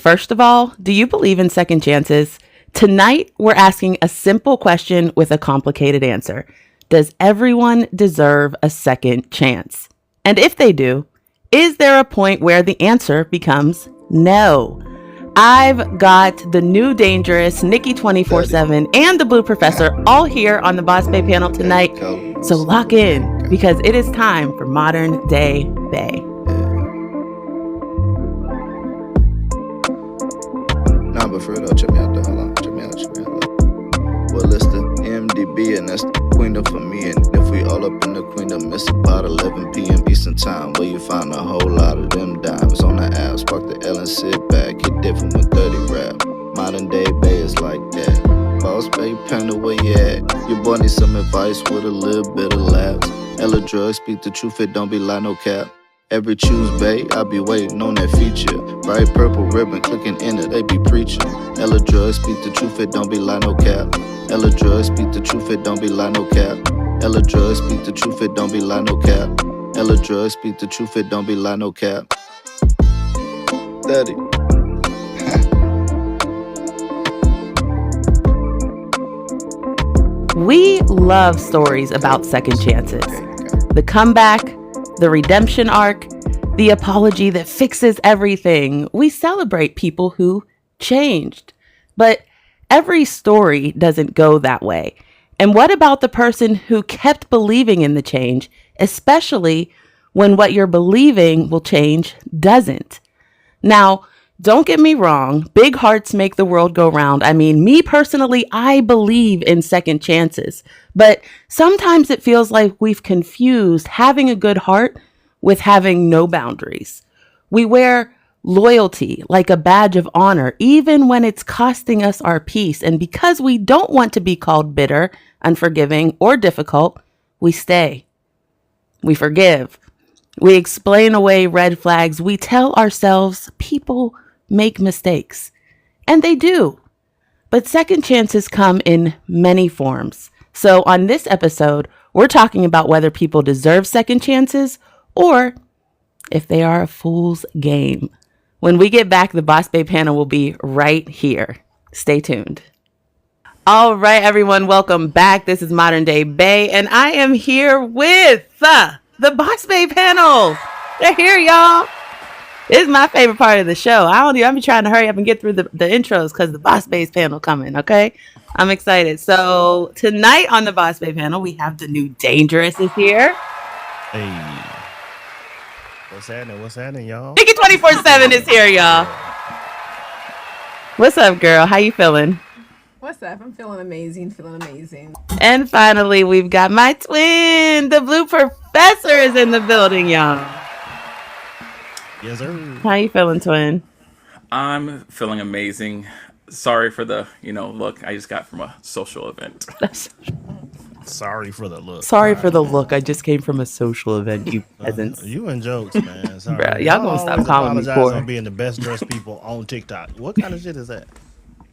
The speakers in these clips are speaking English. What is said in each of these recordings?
First of all, do you believe in second chances? Tonight, we're asking a simple question with a complicated answer. Does everyone deserve a second chance? And if they do, is there a point where the answer becomes no? I've got the new dangerous Nikki 24/7 and the Blue Professor all here on the Boss Bae panel tonight. So lock in because it is time for Modern Day Bae. Nah, but for real though, check me out though. Hold on, check me out. Well, it's the MDB and that's the queendom for me. And if we all up in the queendom, it's about 11 p.m. Eastern time, where you find a whole lot of them dimes on the app. Spark the L and sit back, get different with 30 rap. Modern Day Bae is like that. Boss Bae Panda, where you at? Your boy needs some advice with a little bit of laughs. Ella Drug, speak the truth, it don't be lie, no cap. Every Tuesday, I be waiting on that feature. Bright purple ribbon, clicking in it, they be preaching. Ella Drug, speak the truth, it don't be lie, no cap. Ella Drug, speak the truth, it don't be lie, no cap. Ella Drug, speak the truth, it don't be lie, no cap. Ella Drug, speak the truth, it don't be lie, no cap. Daddy. We love stories about second chances. The comeback, the redemption arc, the apology that fixes everything. We celebrate people who changed. But every story doesn't go that way. And what about the person who kept believing in the change, especially when what you're believing will change doesn't? Now, don't get me wrong, big hearts make the world go round. I mean, me personally, I believe in second chances, but sometimes it feels like we've confused having a good heart with having no boundaries. We wear loyalty like a badge of honor, even when it's costing us our peace. And because we don't want to be called bitter, unforgiving, or difficult, we stay. We forgive. We explain away red flags. We tell ourselves people make mistakes. And they do. But second chances come in many forms. So on this episode, we're talking about whether people deserve second chances or if they are a fool's game. When we get back, the Boss Bae panel will be right here. Stay tuned. All right, everyone, welcome back. This is Modern Day Bae, and I am here with the Boss Bae panel. They're here, y'all. This is my favorite part of the show. I'll be trying to hurry up and get through the intros because the Boss Bae's panel coming, okay? I'm excited. So tonight on the Boss Bae panel, we have the new Dangerous is here. Hey. What's happening, y'all? Nikki 24/7 is here, y'all. What's up, girl? How you feeling? What's up? I'm feeling amazing. And finally, we've got my twin. The Blue Professor is in the building, y'all. Yes, sir. How you feeling, twin? I'm feeling amazing. Sorry for the, look I just got from a social event. Sorry for the look. Sorry for the look. I just came from a social event, you peasants. You and jokes, man. Sorry. Bruh, y'all gonna stop calling me poor. On being the best dressed people on TikTok. What kind of shit is that?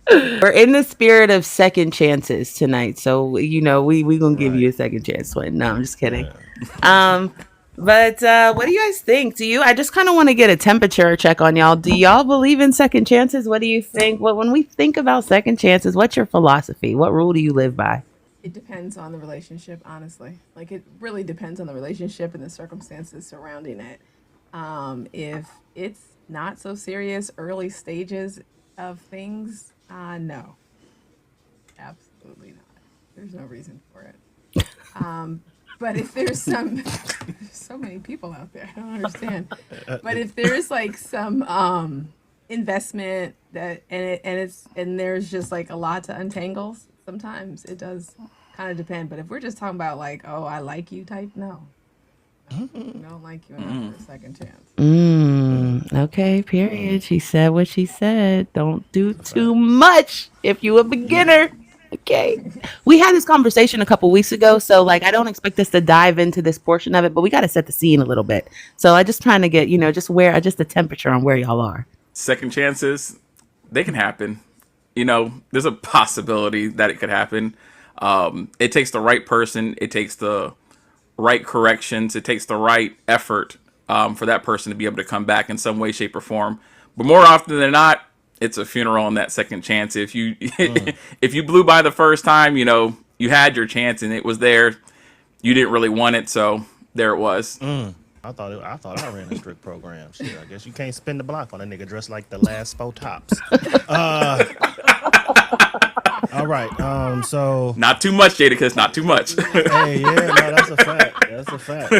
We're in the spirit of second chances tonight, so we gonna give you a second chance, twin. No, I'm just kidding. Yeah. But what do you guys think? I just kind of want to get a temperature check on y'all. Do y'all believe in second chances? What do you think? Well, when we think about second chances, what's your philosophy? What rule do you live by? It depends on the relationship, honestly. Like, it really depends on the relationship and the circumstances surrounding it. If it's not so serious, early stages of things, no. Absolutely not. There's no reason for it. But if there's there's so many people out there, I don't understand. But if there's like some investment and there's just like a lot to untangle, sometimes it does kind of depend. But if we're just talking about like, oh, I like you type, no. I don't like you enough for a second chance. Okay, period. She said what she said. Don't do too much if you a beginner. Okay. We had this conversation a couple weeks ago, so like I don't expect us to dive into this portion of it, but we got to set the scene a little bit. So I just trying to get, just the temperature on where y'all are. Second chances, they can happen. There's a possibility that it could happen. It takes the right person. It takes the right corrections. It takes the right effort for that person to be able to come back in some way, shape, or form. But more often than not, it's a funeral on that second chance. If you if you blew by the first time, you had your chance and it was there. You didn't really want it, so there it was. I thought I ran a strict program. Shit, I guess you can't spin the block on a nigga dressed like the last four tops. All right. So Not too much, Jadakiss. Not too much. hey, yeah, no, that's a fact. That's a fact.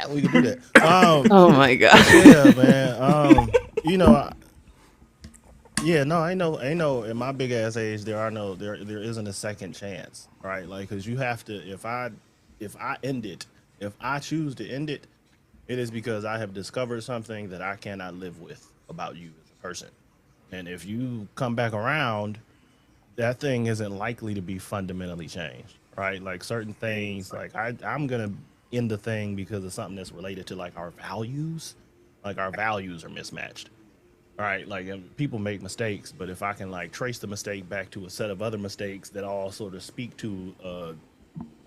We can do that. Oh my god. Yeah, man. You know, yeah, no, ain't no. In my big ass age, there isn't a second chance, right? Like, cause you have to. If I end it, if I choose to end it, it is because I have discovered something that I cannot live with about you as a person. And if you come back around, that thing isn't likely to be fundamentally changed, right? Like certain things, like I'm gonna end the thing because of something that's related to like our values. Like our values are mismatched, right? Like people make mistakes, but if I can like trace the mistake back to a set of other mistakes that all sort of speak to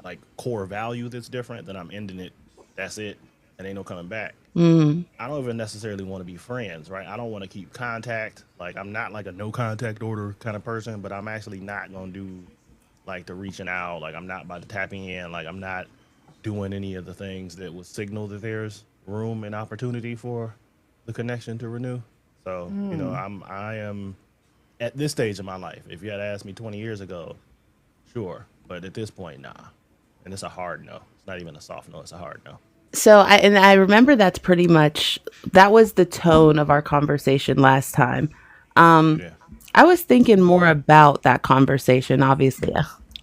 like core value that's different, then I'm ending it. That's it, and ain't no coming back. I don't even necessarily want to be friends, right? I don't want to keep contact. Like I'm not like a no contact order kind of person, but I'm actually not gonna do like the reaching out. Like I'm not about to tapping in. Like I'm not doing any of the things that would signal that there's room and opportunity for the connection to renew. So I am at this stage of my life. If you had asked me 20 years ago, sure, but at this point, nah. And it's a hard no. It's not even a soft no. It's a hard no. So I remember that was the tone of our conversation last time. Yeah. I was thinking more about that conversation, obviously.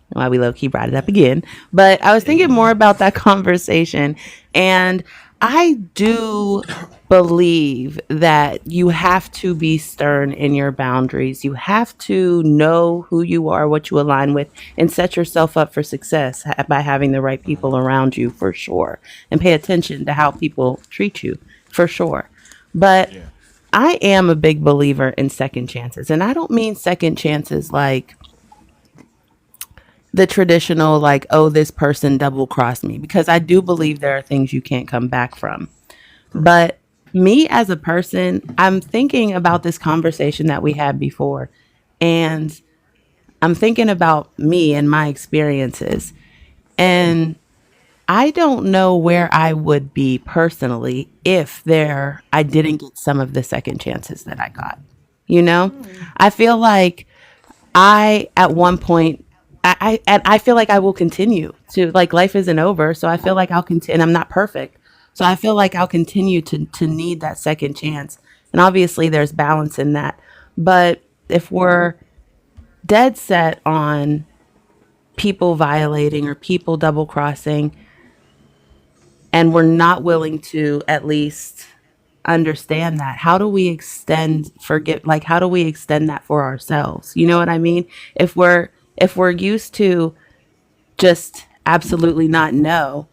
Why we low key brought it up again. But I was thinking more about that conversation. And I do believe that you have to be stern in your boundaries. You have to know who you are, what you align with, and set yourself up for success by having the right people around you for sure. And pay attention to how people treat you for sure. But Yeah. I am a big believer in second chances. And I don't mean second chances like the traditional, like, oh, this person double crossed me, because I do believe there are things you can't come back from. But me as a person, I'm thinking about this conversation that we had before, and I'm thinking about me and my experiences. And I don't know where I would be personally if I didn't get some of the second chances that I got. You know, I feel like at one point, I feel like I will continue to, like, life isn't over. So I feel like I'll continue, and I'm not perfect. So I feel like I'll continue to need that second chance. And obviously there's balance in that. But if we're dead set on people violating or people double crossing, and we're not willing to at least understand that, how do we how do we extend that for ourselves? You know what I mean? If we're used to just absolutely not know,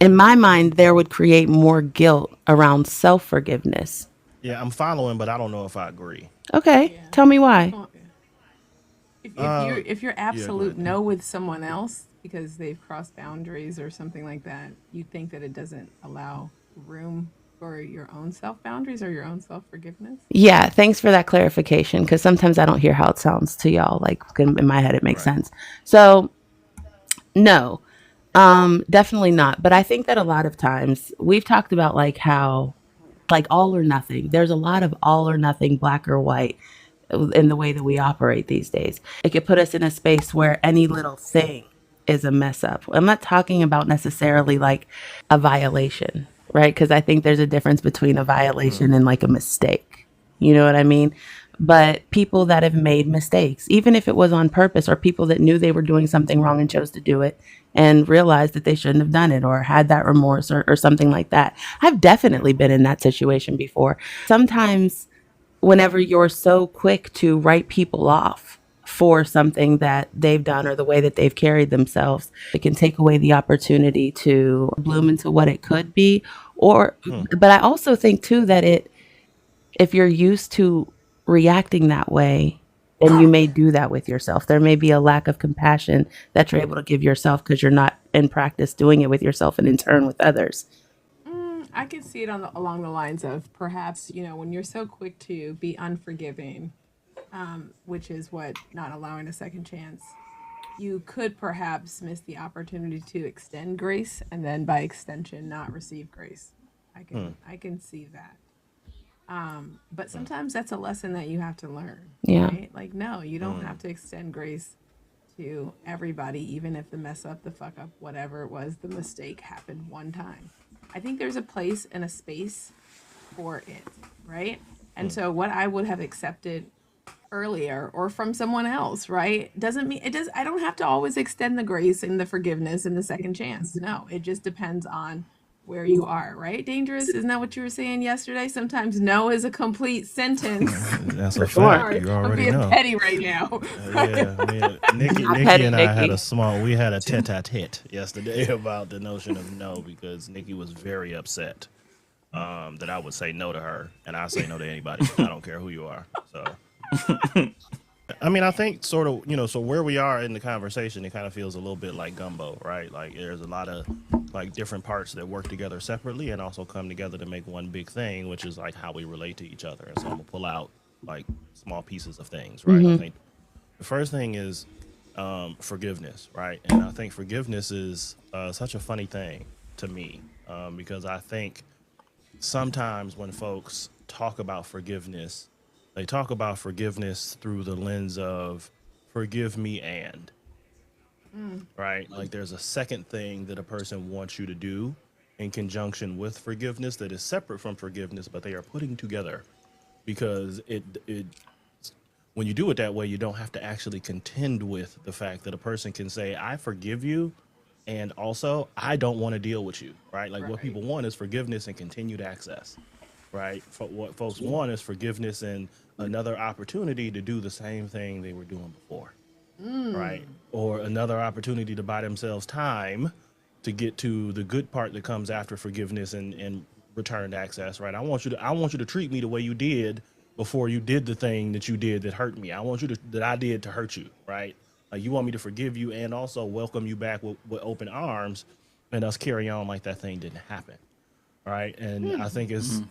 in my mind there would create more guilt around self-forgiveness. Yeah, I'm following, but I don't know if I agree. Okay, Yeah. tell me why. Well, if Uh, you're yeah, go absolute ahead. no with someone else because they've crossed boundaries or something like that, you think that it doesn't allow room for your own self boundaries or your own self forgiveness? Yeah, thanks for that clarification, because sometimes I don't hear how it sounds to y'all. Like, in my head it makes Right. sense. So no, definitely not. But I think that a lot of times we've talked about, like, how, like, all or nothing. There's a lot of all or nothing, black or white, in the way that we operate these days. It could put us in a space where any little thing is a mess up. I'm not talking about necessarily like a violation, right? Because I think there's a difference between a violation and like a mistake. You know what I mean? But people that have made mistakes, even if it was on purpose, or people that knew they were doing something wrong and chose to do it and realized that they shouldn't have done it, or had that remorse, or something like that. I've definitely been in that situation before. Sometimes whenever you're so quick to write people off for something that they've done or the way that they've carried themselves, it can take away the opportunity to bloom into what it could be. Or, but I also think too that if you're used to reacting that way, then you may do that with yourself. There may be a lack of compassion that you're able to give yourself because you're not in practice doing it with yourself and in turn with others. I could see it along the lines of perhaps, when you're so quick to be unforgiving, which is what not allowing a second chance, you could perhaps miss the opportunity to extend grace and then by extension not receive grace. I can see that. But sometimes that's a lesson that you have to learn, Yeah. right? Like, no, you don't have to extend grace to everybody, even if the mess up, the fuck up, whatever it was, the mistake happened one time. I think there's a place and a space for it, right? And so what I would have accepted earlier or from someone else, right? Doesn't mean it does. I don't have to always extend the grace and the forgiveness and the second chance. No, it just depends on where you are, right? Dangerous. Isn't that what you were saying yesterday? Sometimes no is a complete sentence. That's a sure. fact. Sorry, You I'm already being know. petty right now. Yeah, I mean, Nikki petty, and I had Nikki. we had a tete-a-tete yesterday about the notion of no, because Nikki was very upset that I would say no to her, and I say no to anybody. I don't care who you are. So, I mean, I think sort of, so where we are in the conversation, it kind of feels a little bit like gumbo, right? Like there's a lot of like different parts that work together separately and also come together to make one big thing, which is like how we relate to each other. And so I'm gonna pull out like small pieces of things, right? I think the first thing is forgiveness, right? And I think forgiveness is such a funny thing to me because I think sometimes when folks talk about forgiveness, they talk about forgiveness through the lens of forgive me and, right? Like there's a second thing that a person wants you to do in conjunction with forgiveness that is separate from forgiveness, but they are putting together because it when you do it that way, you don't have to actually contend with the fact that a person can say, I forgive you. And also, I don't want to deal with you, right? Like what people want is forgiveness and continued access, right? What folks want is forgiveness and another opportunity to do the same thing they were doing before, right? Or another opportunity to buy themselves time to get to the good part that comes after forgiveness and returned access, right? I want you to treat me the way you did before you did the thing that you did that hurt me. I want you to that I did to hurt you, right? Like you want me to forgive you and also welcome you back with open arms and us carry on like that thing didn't happen, right? And I think it's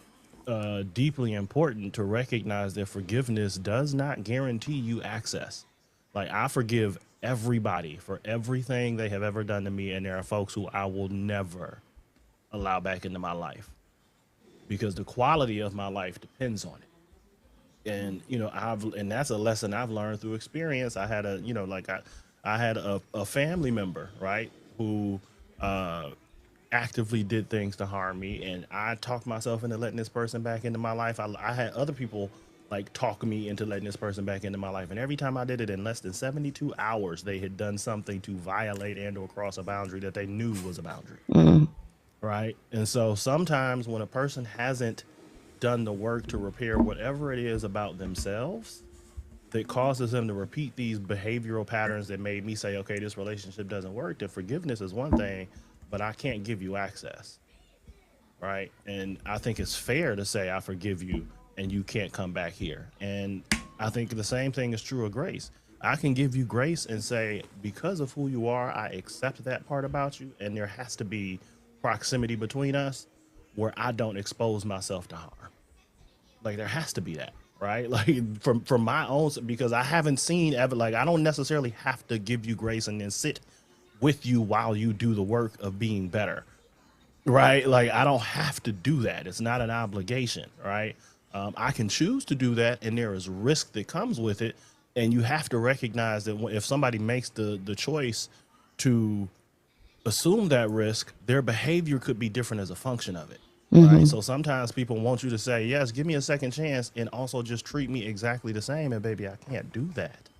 deeply important to recognize that forgiveness does not guarantee you access. Like I forgive everybody for everything they have ever done to me, and there are folks who I will never allow back into my life because the quality of my life depends on it. And and that's a lesson I've learned through experience. I had I had a family member, right, who actively did things to harm me, and I talked myself into letting this person back into my life. I had other people like talk me into letting this person back into my life, and every time I did it in less than 72 hours, they had done something to violate and or cross a boundary that they knew was a boundary, right? And so sometimes when a person hasn't done the work to repair whatever it is about themselves that causes them to repeat these behavioral patterns that made me say, okay, this relationship doesn't work, then forgiveness is one thing, but I can't give you access, right? And I think it's fair to say I forgive you and you can't come back here. And I think the same thing is true of grace. I can give you grace and say, because of who you are, I accept that part about you, and there has to be proximity between us where I don't expose myself to harm. Like there has to be that, right? Like from my own, because I haven't seen ever, like I don't necessarily have to give you grace and then sit with you while you do the work of being better, right? Like I don't have to do that. It's not an obligation, right? I can choose to do that, and there is risk that comes with it, and you have to recognize that if somebody makes the choice to assume that risk, their behavior could be different as a function of it. Right. So sometimes people want you to say, yes, give me a second chance and also just treat me exactly the same. And baby, I can't do that.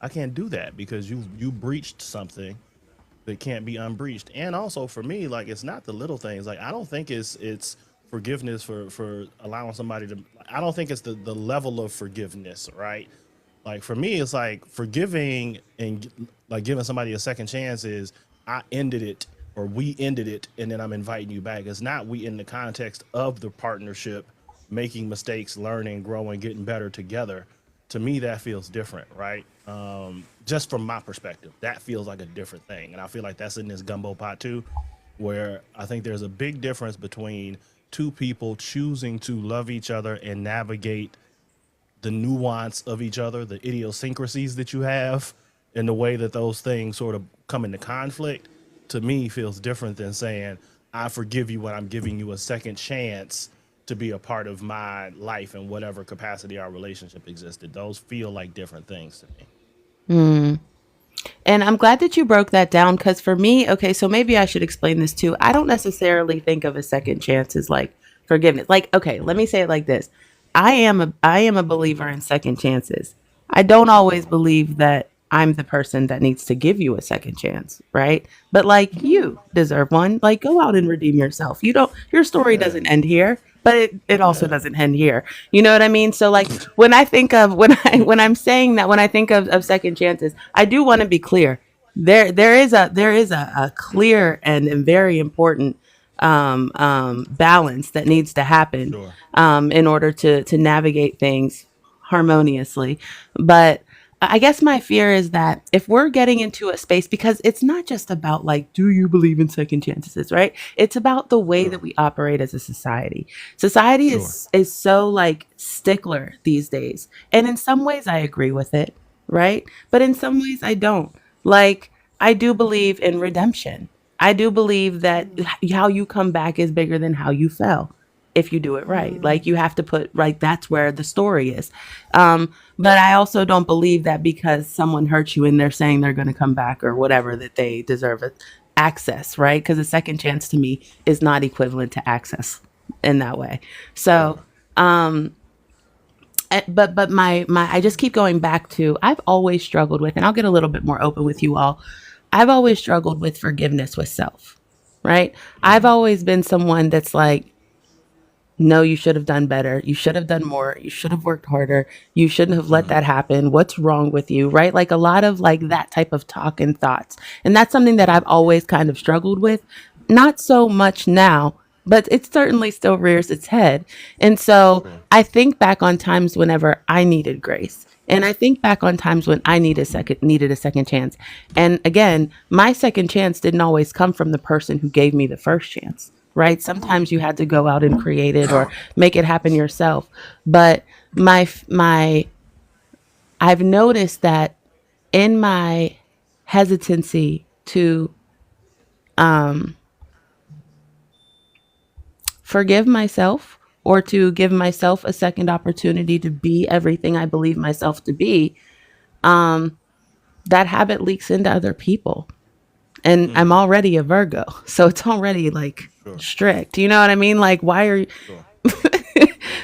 I can't do that because you breached something that can't be unbreached. And also for me, like it's not the little things. Like I don't think it's forgiveness for allowing somebody to, I don't think it's the level of forgiveness, right? Like for me, it's like forgiving and like giving somebody a second chance is I ended it or we ended it and then I'm inviting you back. It's not we in the context of the partnership, making mistakes, learning, growing, getting better together. To me, that feels different, right? Just from my perspective, that feels like a different thing. And I feel like that's in this gumbo pot too, where I think there's a big difference between two people choosing to love each other and navigate the nuance of each other, the idiosyncrasies that you have, and the way that those things sort of come into conflict, to me feels different than saying, I forgive you when I'm giving you a second chance to be a part of my life in whatever capacity our relationship existed. Those feel like different things to me. And I'm glad that you broke that down because for me, okay, so maybe I should explain this too. I don't necessarily think of a second chance as like forgiveness. Like, okay, let me say it like this. I am a believer in second chances. I don't always believe that I'm the person that needs to give you a second chance, right? But like you deserve one. Like go out and redeem yourself. You don't your story Yeah, doesn't end here, but it also yeah, doesn't end here. You know what I mean? So like when I think of when I'm saying that when I think of second chances, I do want to be clear. There is a clear and very important balance that needs to happen sure. in order to navigate things harmoniously. But I guess my fear is that if we're getting into a space, because it's not just about like, do you believe in second chances, right? It's about the way that Sure. we operate as a society. Society Sure. is so like stickler these days, and in some ways I agree with it, right? But in some ways I don't. Like I do believe in redemption. I do believe that how you come back is bigger than how you fell if you do it right. Like you have to put like that's where the story is. But I also don't believe that because someone hurt you and they're saying they're going to come back or whatever that they deserve it, access, right? Because a second chance to me is not equivalent to access in that way. So, Sure. but my I just keep going back to I've always struggled with, and I'll get a little bit more open with you all. I've always struggled with forgiveness with self, right? I've always been someone that's like, no, you should have done better. You should have done more. You should have worked harder. You shouldn't have let that happen. What's wrong with you? Right? Like a lot of like that type of talk and thoughts. And that's something that I've always kind of struggled with. Not so much now, but it certainly still rears its head. And so Sure. I think back on times whenever I needed grace. And I think back on times when I needed a second chance. And again, my second chance didn't always come from the person who gave me the first chance, right? Sometimes you had to go out and create it or make it happen yourself. But my I've noticed that in my hesitancy to forgive myself or to give myself a second opportunity to be everything I believe myself to be, that habit leaks into other people. And I'm already a Virgo, so it's already like Sure. strict. You know what I mean? Like Sure.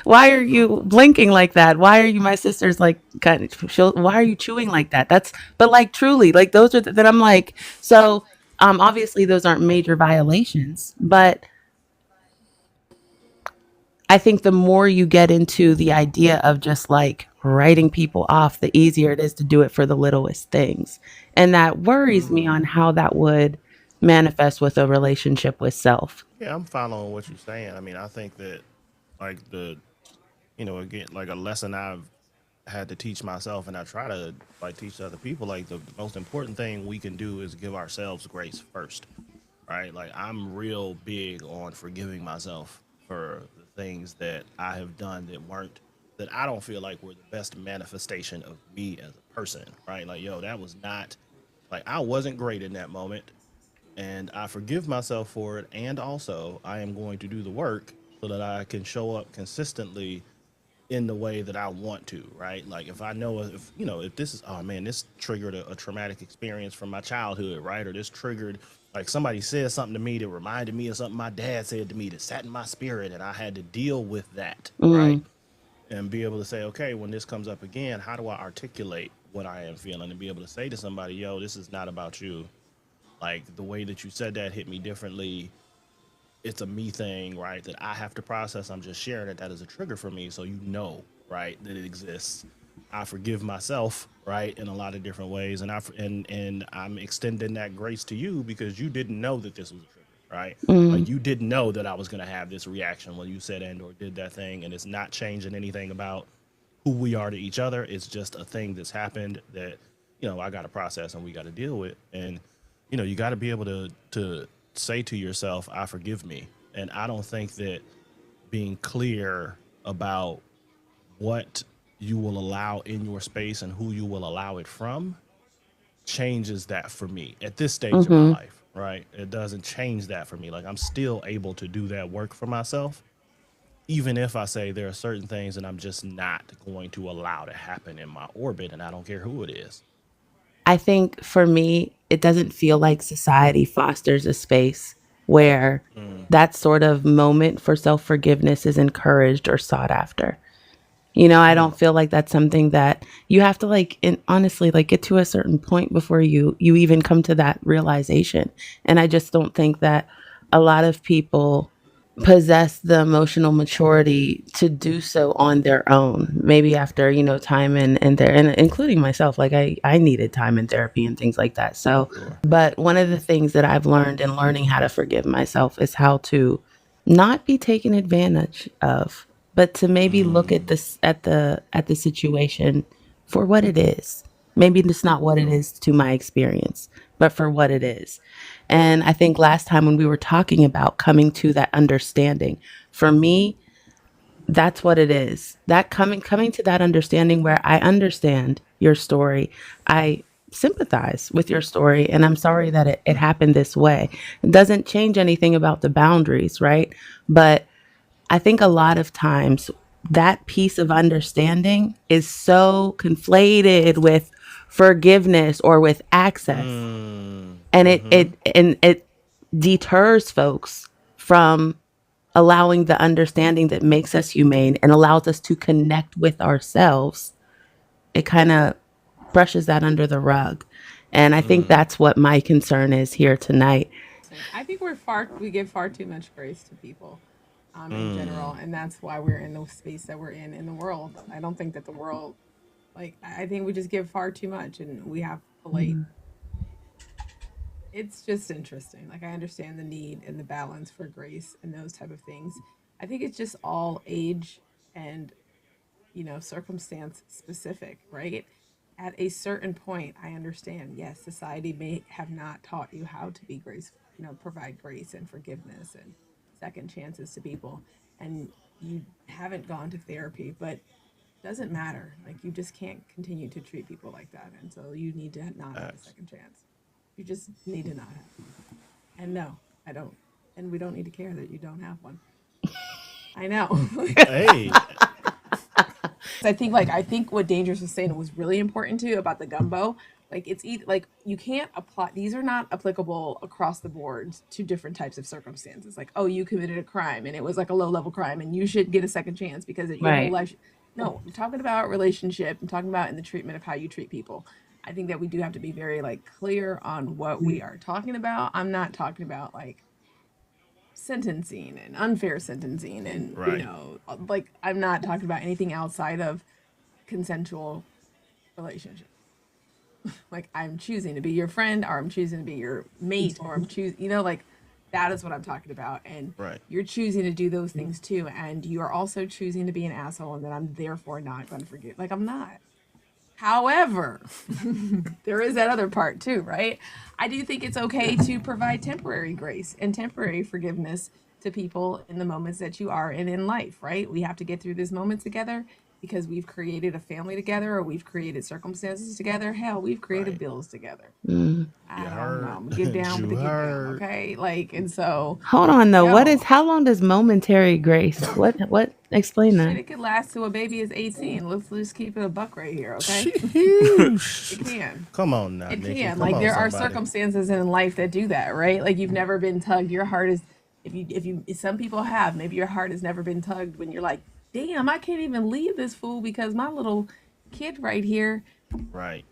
why are you blinking like that? Why are you my sister's like kind of why are you chewing like that? That's but like truly like those are that I'm like so obviously those aren't major violations, but I think the more you get into the idea of just like writing people off, the easier it is to do it for the littlest things. And that worries me on how that would manifest with a relationship with self. Yeah, I'm following what you're saying. I mean, I think that like again, like a lesson I've had to teach myself and I try to like teach other people, like the most important thing we can do is give ourselves grace first. Right? Like I'm real big on forgiving myself for the things that I have done that I don't feel like were the best manifestation of me as a person, right? Like, yo, that was not like I wasn't great in that moment and I forgive myself for it. And also, I am going to do the work so that I can show up consistently in the way that I want to, right? Like if I know if if this is oh man, this triggered a traumatic experience from my childhood, right? Or this triggered like somebody said something to me that reminded me of something my dad said to me that sat in my spirit and I had to deal with that, right? Mm, And be able to say, okay, when this comes up again, how do I articulate what I am feeling and be able to say to somebody, yo, this is not about you. Like the way that you said that hit me differently, it's a me thing, right? That I have to process. I'm just sharing it. That is a trigger for me, so right, that it exists. I forgive myself, right, in a lot of different ways, and and I'm extending that grace to you because you didn't know that this was a trigger, right? mm, Like you didn't know that I was gonna have this reaction when you said and or did that thing, and it's not changing anything about who we are to each other. It's just a thing that's happened that I got to process and we got to deal with. And you got to be able to say to yourself, "I forgive me." And I don't think that being clear about what you will allow in your space and who you will allow it from changes that for me at this stage in my Mm-hmm. life, right? It doesn't change that for me. Like I'm still able to do that work for myself, even if I say there are certain things that I'm just not going to allow to happen in my orbit, and I don't care who it is. I think for me, it doesn't feel like society fosters a space where that sort of moment for self forgiveness is encouraged or sought after. I don't feel like that's something that you have to honestly get to a certain point before you even come to that realization. And I just don't think that a lot of people possess the emotional maturity to do so on their own. Maybe after, time and there, and including myself, like I needed time in therapy and things like that. So, Sure. but one of the things that I've learned in learning how to forgive myself is how to not be taken advantage of, but to maybe look at this at the situation for what it is. Maybe it's not what it is to my experience, but for what it is. And I think last time when we were talking about coming to that understanding, for me, that's what it is. That coming to that understanding where I understand your story. I sympathize with your story, and I'm sorry that it happened this way. It doesn't change anything about the boundaries, right? But I think a lot of times that piece of understanding is so conflated with forgiveness or with access. And it deters folks from allowing the understanding that makes us humane and allows us to connect with ourselves. It kind of brushes that under the rug. And I think that's what my concern is here tonight. I think we give far too much grace to people, in general, and that's why we're in the space that we're in the world. I don't think that the world, like, I think we just give far too much, and we have to it's just interesting. Like, I understand the need and the balance for grace and those type of things. I think it's just all age and circumstance specific, right? At a certain point, I understand, yes, society may have not taught you how to be grace, provide grace and forgiveness and second chances to people. And you haven't gone to therapy, but doesn't matter. Like, you just can't continue to treat people like that. And so you need to not have a Facts. second chance. You just need to not have. And no, I don't. And we don't need to care that you don't have one. I know. Hey, I think what Dangerous was saying was really important too about the gumbo. Like, like, you can't apply, these are not applicable across the board to different types of circumstances. Like, oh, you committed a crime and it was like a low level crime and you should get a second chance because your whole Right. life. No, I'm talking about relationship. I'm talking about in the treatment of how you treat people. I think that we do have to be very like clear on what we are talking about. I'm not talking about like sentencing and unfair sentencing and right. like, I'm not talking about anything outside of consensual relationship. Like, I'm choosing to be your friend, or I'm choosing to be your mate, or I'm choosing, like, that is what I'm talking about. And Right. you're choosing to do those things too, and you are also choosing to be an asshole, and that I'm therefore not going to forgive. Like, I'm not. However, there is that other part too, right? I do think it's okay to provide temporary grace and temporary forgiveness to people in the moments that you are in life, right? We have to get through this moment together because we've created a family together, or we've created circumstances together. Hell, we've created Right. bills together. Mm. You I don't know. heard. I'm gonna get down with You the get down, heard. okay? Like, and so, Hold on though. yo, How long does momentary grace? What explain shit, that? it could last to a baby is 18. Let's just keep it a buck right here, okay? It Sheesh. can. Come on now, It Nikki. can. Come Like, on, there are somebody. circumstances in life that do that, right? Like, you've never been tugged. Your heart is, if some people have, maybe your heart has never been tugged when you're like, damn, I can't even leave this fool because my little kid right here Right.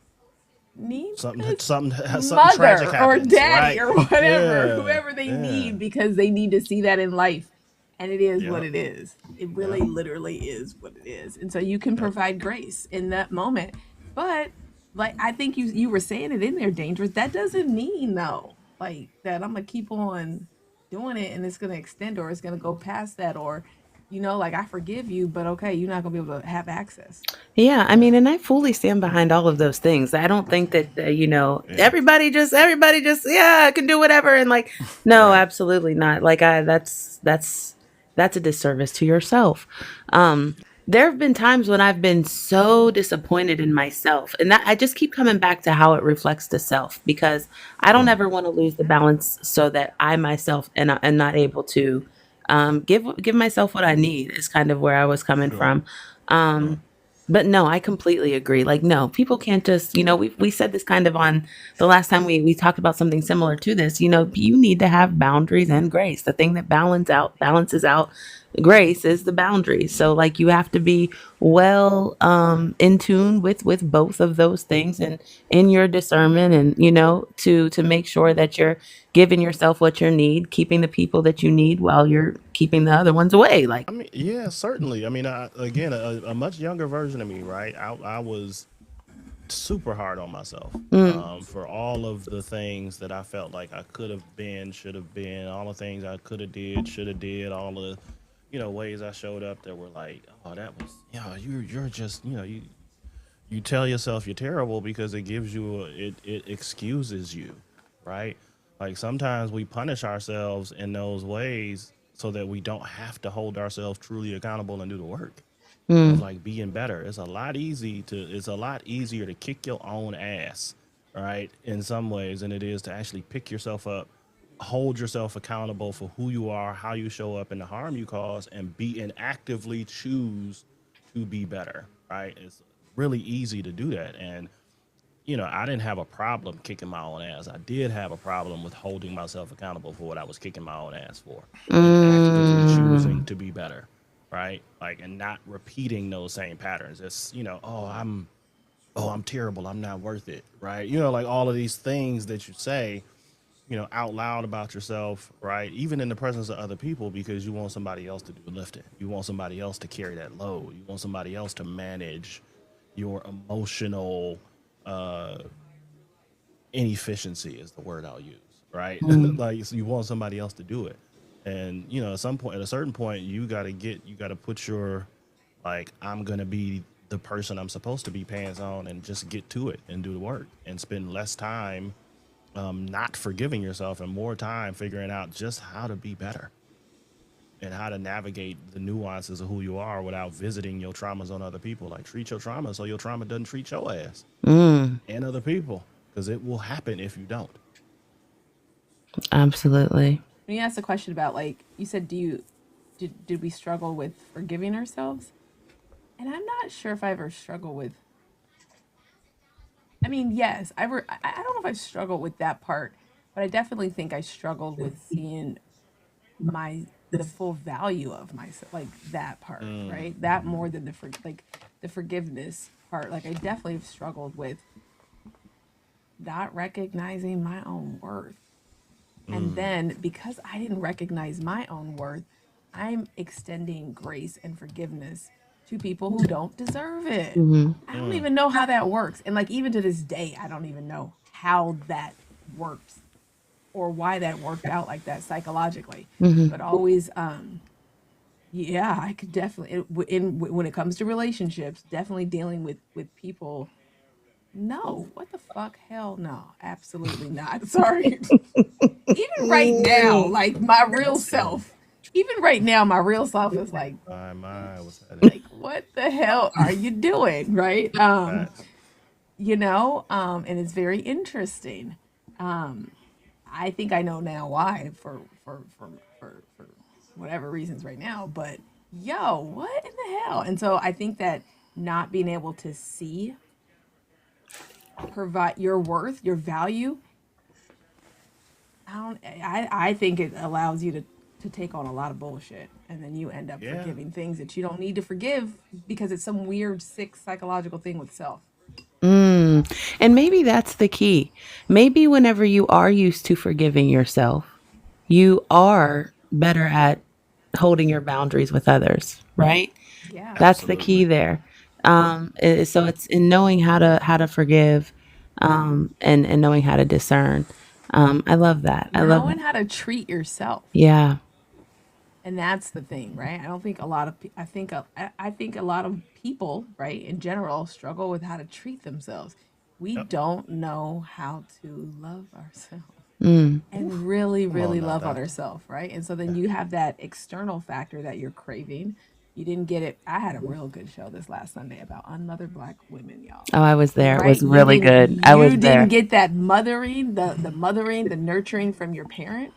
needs Something, his something tragic mother or happens. daddy Right. or whatever, Yeah. whoever they Yeah. need, because they need to see that in life. And it is what Yep. it is. It really Yep. literally is what it is. And so you can Yep. provide grace in that moment. But like, I think you were saying it in there, Dangerous. That doesn't mean though, like, that I'm gonna keep on doing it and it's gonna extend, or it's gonna go past that, or like, I forgive you, but okay, you're not gonna be able to have access. Yeah, I Yeah. mean, and I fully stand behind all of those things. I don't think that Yeah. everybody just, yeah, can do whatever and like, no, Right. absolutely not. Like, that's that's a disservice to yourself. Um, there have been times when I've been so disappointed in myself, and that I just keep coming back to how it reflects to self because I don't ever want to lose the balance so that I myself am not able to give myself what I need. Is kind of where I was coming Sure. from. Sure. Um, but no, I completely agree. Like, no, people can't just, we said this kind of on the last time we talked about something similar to this. You need to have boundaries and grace. The thing that balances out grace is the boundaries. So like you have to be well in tune with both of those things and in your discernment and to make sure that you're giving yourself what you need, keeping the people that you need while you're keeping the other ones away. Like, I mean, yeah, certainly. I mean, again, a much younger version of me, right? I was super hard on myself mm, for all of the things that I felt like I could have been, should have been, all the things I could have did, should have did, all the ways I showed up that were like, oh, that was you're just you tell yourself you're terrible because it gives you it excuses you, right? Like sometimes we punish ourselves in those ways so that we don't have to hold ourselves truly accountable and do the work of mm, like being better. It's a lot easier to kick your own ass, right? In some ways than it is to actually pick yourself up, hold yourself accountable for who you are, how you show up and the harm you cause and actively choose to be better, right? It's really easy to do that. And I didn't have a problem kicking my own ass. I did have a problem with holding myself accountable for what I was kicking my own ass for and actively choosing mm, to be better, right? Like, and not repeating those same patterns. It's, I'm terrible. I'm not worth it, right? Like all of these things that you say, out loud about yourself, right? Even in the presence of other people because you want somebody else to do the lifting. You want somebody else to carry that load. You want somebody else to manage your emotional inefficiency is the word I'll use, right? mm. Like so you want somebody else to do it. And at a certain point you got to put your like I'm going to be the person I'm supposed to be pants on and just get to it and do the work and spend less time not forgiving yourself and more time figuring out just how to be better and how to navigate the nuances of who you are without visiting your traumas on other people. Like treat your trauma so your trauma doesn't treat your ass Mm, and other people because it will happen if you don't. absolutely. When you asked the question about like you said, did we struggle with forgiving ourselves? And I'm not sure if I ever struggled with. I mean, yes, I don't know if I struggled with that part, but I definitely think I struggled with seeing my the full value of myself, like that part, right? That more than the forgiveness part. Like I definitely have struggled with not recognizing my own worth. And then because I didn't recognize my own worth, I'm extending grace and forgiveness to people who don't deserve it. Hmm. I don't even know how that works. And like even to this day, I don't even know how that works or why that worked out like that psychologically. Hmm. But always yeah, I could definitely when it comes to relationships, definitely dealing with people. No, what the fuck? Hell no, absolutely not. Sorry. Even right now, like my real self, even right now, my real self is My, what's that? what the hell are you doing? Right. Facts. And it's very interesting. I think I know now why for whatever reasons right now, but yo, what in the hell? And so I think that not being able to see, provide your worth, your value, I think it allows you to take on a lot of bullshit and then you end up Yeah. forgiving things that you don't need to forgive because it's some weird sick psychological thing with self. Mm. And maybe that's the key. Maybe whenever you are used to forgiving yourself, you are better at holding your boundaries with others, right? Yeah. That's the key Absolutely. there. So it's in knowing how to forgive, and knowing how to discern. I love that. I love Knowing that. how to treat yourself. Yeah. And that's the thing, right? I don't think a lot of I think a lot of people, right, in general struggle with how to treat themselves. We Yep. don't know how to love ourselves. and really, Come on really now, love on doctor. herself, right? And so then you have that external factor that you're craving. You didn't get it. I had a real good show this last Sunday about unmothered Black women, y'all. Oh, I was there. It Right? was really good. I was You didn't there. get that mothering, the mothering, the nurturing from your parent,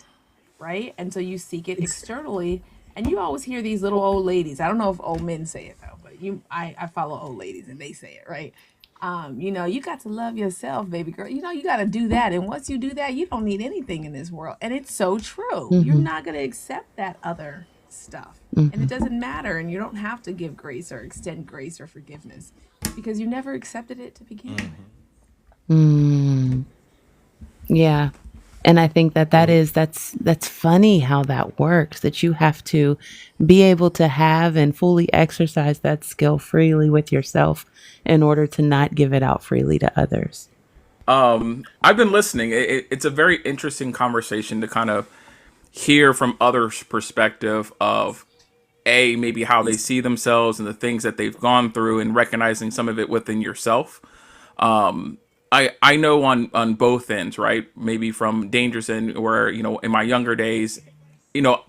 right? And so you seek it externally. And you always hear these little old ladies. I don't know if old men say it though, but I follow old ladies and they say it, right? You got to love yourself, baby girl. You got to do that. And once you do that, you don't need anything in this world. And it's so true. You're Hmm. not going to accept that other stuff. And it Hmm. doesn't matter. And you don't have to give grace or extend grace or forgiveness because you never accepted it to begin with. Mm. Yeah. And I think that's funny how that works, that you have to be able to have and fully exercise that skill freely with yourself in order to not give it out freely to others. I've been listening. It's a very interesting conversation to kind of hear from others' perspective of maybe how they see themselves and the things that they've gone through, and recognizing some of it within yourself. I know on both ends, right? Maybe from dangerous end, where in my younger days,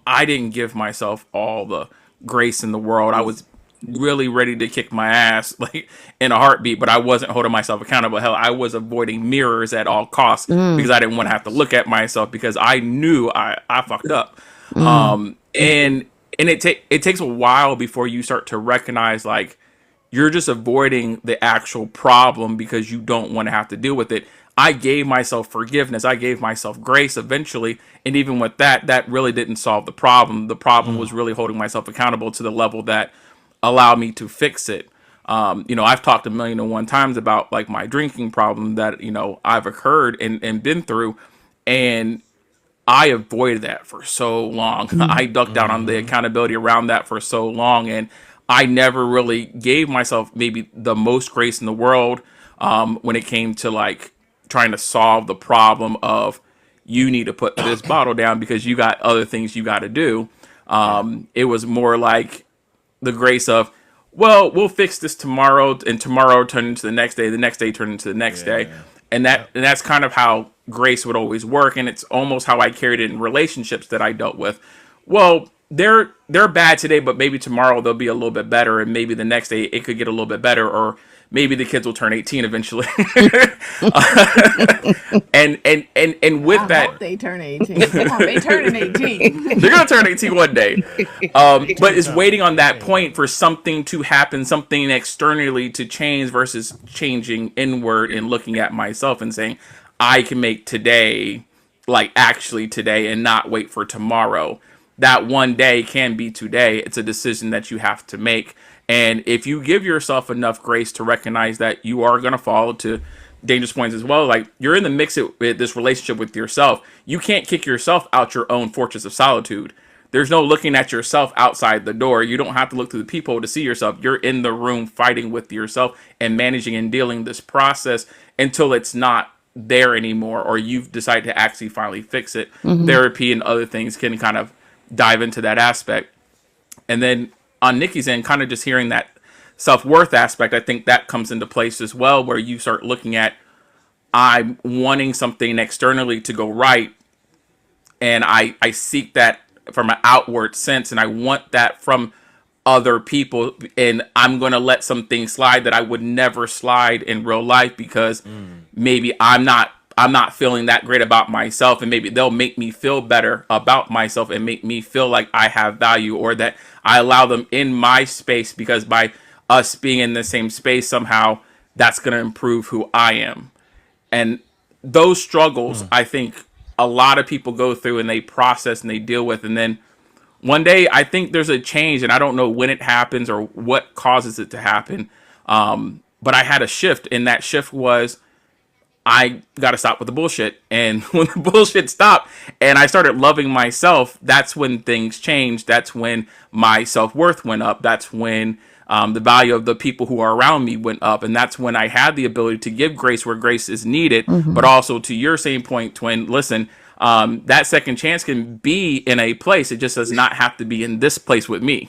I didn't give myself all the grace in the world. I was really ready to kick my ass like in a heartbeat, but I wasn't holding myself accountable. Hell, I was avoiding mirrors at all costs Mm. because I didn't want to have to look at myself because I knew I fucked up. Mm. And it takes a while before you start to recognize like you're just avoiding the actual problem because you don't want to have to deal with it. I gave myself forgiveness. I gave myself grace eventually. And even with that, that really didn't solve the problem. The problem was really holding myself accountable to the level that allowed me to fix it. I've talked a million and one times about like my drinking problem that, I've occurred and been through. And I avoided that for so long. I ducked down on the accountability around that for so long, and I never really gave myself maybe the most grace in the world when it came to like trying to solve the problem of you need to put this bottle down because you got other things you got to do. Yeah. It was more like the grace of, well, we'll fix this tomorrow, and tomorrow turned into the next day turned into the next day, Yeah. and Yep. that's kind of how grace would always work, and it's almost how I carried it in relationships that I dealt with. Well, they're bad today, but maybe tomorrow they'll be a little bit better, and maybe the next day it could get a little bit better, or maybe the kids will turn 18 eventually. And with I that, hope they turn 18. Come on, they turning 18. they're gonna turn 18 one day. But 18 it's coming. waiting on that 18 point coming. for something to happen, something externally to change versus changing inward and looking at myself and saying, I can make today like actually today and not wait for tomorrow. That one day can be today. It's a decision that you have to make. And if you give yourself enough grace to recognize that you are going to fall to dangerous points as well, like you're in the mix with this relationship with yourself, you can't kick yourself out your own fortress of solitude. There's no looking at yourself outside the door. You don't have to look to the people to see yourself. You're in the room fighting with yourself and managing and dealing this process until it's not there anymore, or you've decided to actually finally fix it. Hmm. Therapy and other things can kind of dive into that aspect. And then on Nikki's end, kind of just hearing that self-worth aspect, I think that comes into place as well, where you start looking at, I'm wanting something externally to go right, and I seek that from an outward sense, and I want that from other people, and I'm going to let some things slide that I would never slide in real life because maybe I'm not feeling that great about myself, and maybe they'll make me feel better about myself and make me feel like I have value, or that I allow them in my space because by us being in the same space somehow that's going to improve who I am. And those struggles, I think a lot of people go through and they process and they deal with, and then one day I think there's a change, and I don't know when it happens or what causes it to happen. But I had a shift, and that shift was I got to stop with the bullshit. And when the bullshit stopped and I started loving myself, that's when things changed. That's when my self-worth went up. That's when the value of the people who are around me went up. And that's when I had the ability to give grace where grace is needed. But Hmm. also to your same point, Twin, listen, that second chance can be in a place. It just does not have to be in this place with me.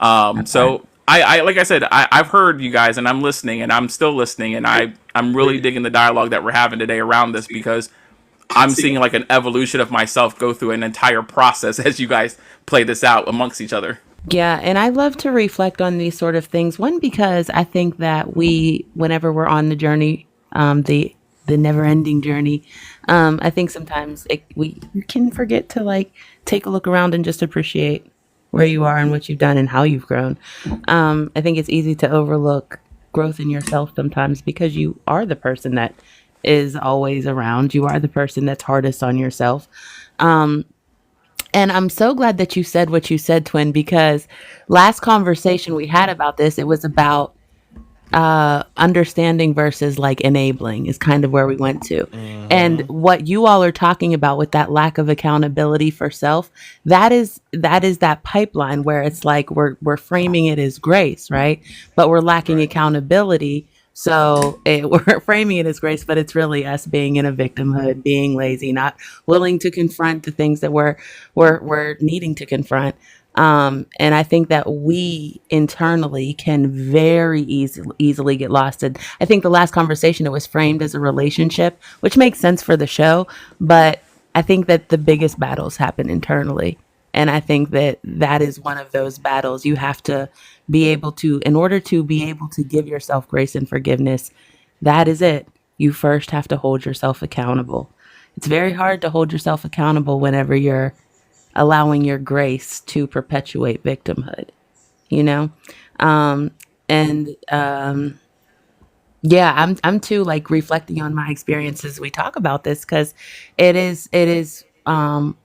That part. So I like I said, I've heard you guys, and I'm listening, and I'm still listening, and I'm really digging the dialogue that we're having today around this because I'm seeing like an evolution of myself go through an entire process as you guys play this out amongst each other. Yeah, and I love to reflect on these sort of things. One, because I think that whenever we're on the journey, the never-ending journey, I think sometimes we you can forget to like take a look around and just appreciate where you are and what you've done and how you've grown. I think it's easy to overlook growth in yourself sometimes because you are the person that is always around. You are the person that's hardest on yourself. And I'm so glad that you said what you said, Twin, because last conversation we had about this, it was about understanding versus like enabling is kind of where we went to. And what you all are talking about with that lack of accountability for self, that is that pipeline where it's like we're framing it as grace, right? But we're lacking accountability. We're framing it as grace, but it's really us being in a victimhood, being lazy, not willing to confront the things that we're needing to confront. And I think that we internally can very easily get lost. And I think the last conversation, it was framed as a relationship, which makes sense for the show. But I think that the biggest battles happen internally. And I think that that is one of those battles you have to be able to, in order to be able to give yourself grace and forgiveness, that is it. You first have to hold yourself accountable. It's very hard to hold yourself accountable whenever you're allowing your grace to perpetuate victimhood, you know? And yeah, I'm too like reflecting on my experiences. We talk about this because it is one,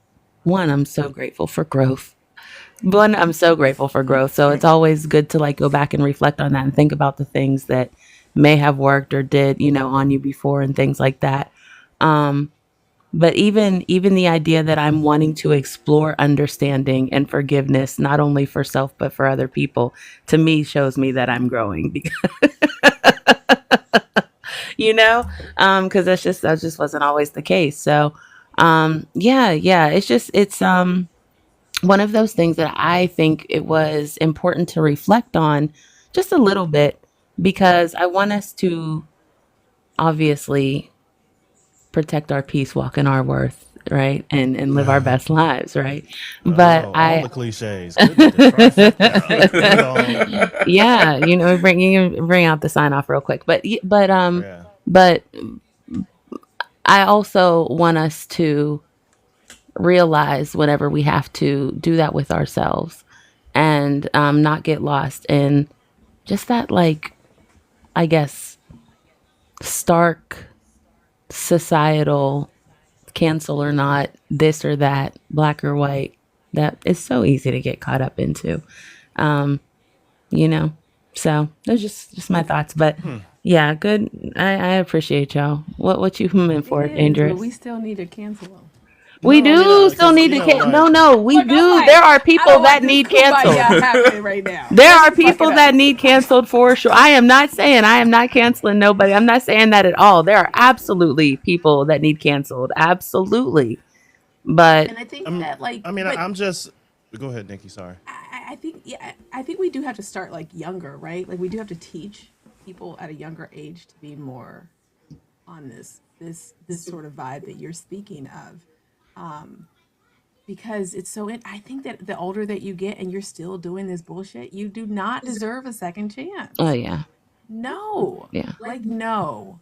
I'm so grateful for growth. One, I'm so grateful for growth. So it's always good to like go back and reflect on that and think about the things that may have worked or did, on you before and things like that. But even the idea that I'm wanting to explore understanding and forgiveness, not only for self, but for other people, to me shows me that I'm growing you know, because that just wasn't always the case. So, yeah, it's one of those things that I think it was important to reflect on just a little bit because I want us to obviously protect our peace, walk in our worth, right, and live our best lives, right. But Oh, all I the cliches. Goodness, the trifecta. Bring it on. yeah, bring out the sign off real quick, Yeah. but I also want us to realize whenever we have to do that with ourselves and not get lost in just that, like, I guess, stark societal cancel or not, this or that, black or white, that is so easy to get caught up into, um, you know? So those just my thoughts. But yeah, good. I appreciate y'all. What you humming It for, is, but Dangerous? we still need to cancel them. We No, I mean, do still because need to like, no, we Look, I'm do. like, There are I people don't that want this need kumbaya canceled. happening right now. There Let are me fuck it people up. that need canceled for sure. I am not canceling nobody. I'm not saying that at all. There are absolutely people that need canceled. Absolutely. But And I think I'm, that like, I mean, but I'm just. Go ahead, Nikki. Sorry. I think yeah, I think we do have to start like younger, right? Like we do have to teach people at a younger age to be more on this sort of vibe that you're speaking of. Because it's so I think that the older that you get and you're still doing this bullshit, you do not deserve a second oh chance. yeah. No. Yeah. Like no.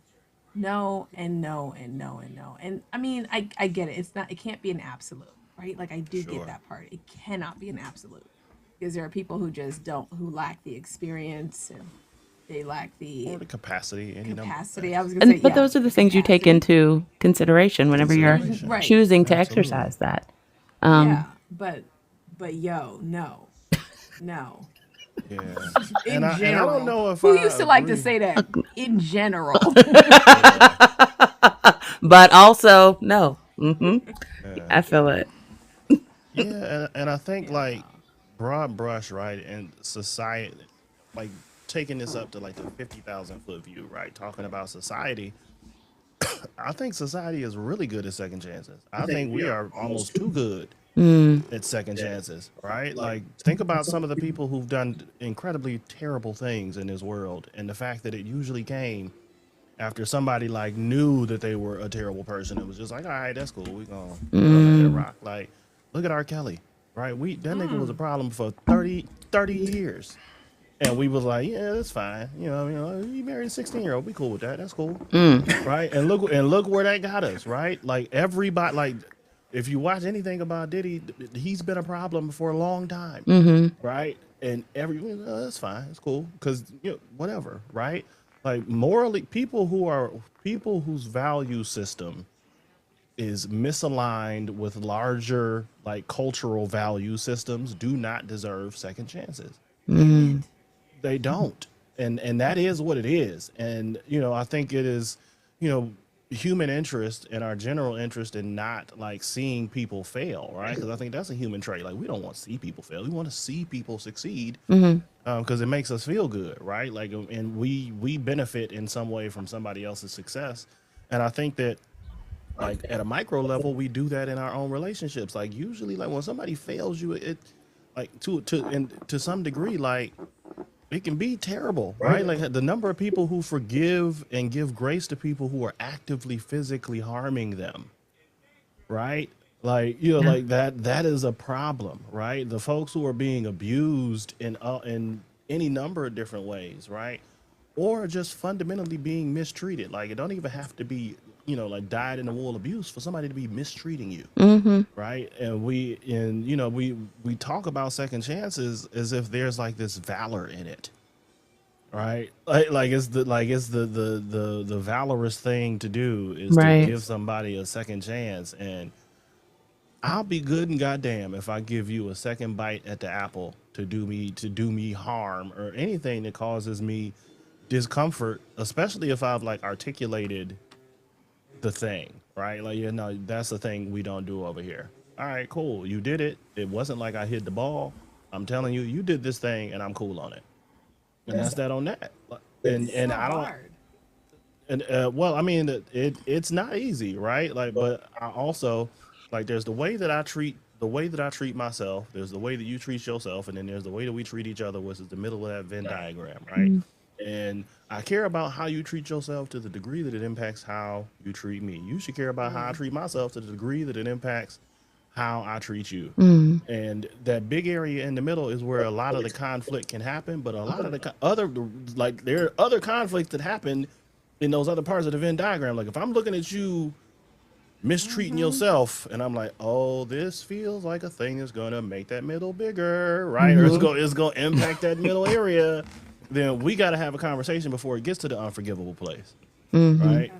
No and no and no and no. And I mean, I get it. It's not it can't be an absolute, right? Like I do get Sure. that part. It cannot be an absolute. Because there are people who just don't who lack the experience and they lack Or the the capacity, any number of capacity. I things. was gonna say, And but yeah, those are the the things you take capacity. into consideration whenever you're Consideration. Right. choosing to Absolutely. exercise that. Yeah. But yo, no. No. Yeah. And In I don't general. know if Who I used to like to agree. say that? In general. Yeah. But also, no. Yeah. I feel it. Yeah. And I think Yeah, like no. broad brush, right? And society, like taking this up to like the 50,000 foot view, right? Talking about society. I think society is really good at second chances. I think we are almost too good Mm, at second chances, right? Like, think about some of the people who've done incredibly terrible things in this world, and the fact that it usually came after somebody like knew that they were a terrible person. It was just like, all right, that's cool. We gonna let that rock. Like, look at R. Kelly, right? That nigga was a problem for 30 years. And we was like, yeah, that's fine. He married a 16-year-old. We cool with that. That's cool, right? And look where that got us, right? Like everybody, like if you watch anything about Diddy, he's been a problem for a long time, right? And that's fine. It's cool because whatever, right? Like morally, people whose value system is misaligned with larger like cultural value systems do not deserve second chances. Amen. They don't. And that is what it is. And I think it is, you know, human interest and our general interest in not like seeing people fail, right? Because I think that's a human trait. Like we don't want to see people fail. We want to see people succeed because it makes us feel good, right? Like, and we benefit in some way from somebody else's success. And I think that like at a micro level, we do that in our own relationships. Like usually, like when somebody fails you, it like to some degree, like it can be terrible, right? Like the number of people who forgive and give grace to people who are actively physically harming them, right? Like like that is a problem, right? The folks who are being abused in any number of different ways, right? Or just fundamentally being mistreated. Like it don't even have to be, like dyed in the wool abuse for somebody to be mistreating you, right? And we talk about second chances as if there's like this valor in it, right? Like it's the valorous thing to do is to Right. give somebody a second chance. And I'll be good and goddamn if I give you a second bite at the apple to do me harm or anything that causes me discomfort, especially if I've like articulated the thing, right? Like, that's the thing we don't do over here. All right, cool. You did it. It wasn't like I hit the ball. I'm telling you, you did this thing and I'm cool on it. And that's that on that. And So I don't, hard. and well, I mean, it's not easy, right? Like, but I also like there's the way that I treat myself. There's the way that you treat yourself, and then there's the way that we treat each other, which is the middle of that Venn diagram, right? And I care about how you treat yourself to the degree that it impacts how you treat me. You should care about how I treat myself to the degree that it impacts how I treat you. And that big area in the middle is where a lot of the conflict can happen. But a lot of the other, like, there are other conflicts that happen in those other parts of the Venn diagram. Like, if I'm looking at you mistreating yourself, and I'm like, oh, this feels like a thing that's gonna make that middle bigger, right? Or it's gonna impact that middle area. Then we got to have a conversation before it gets to the unforgivable place, right?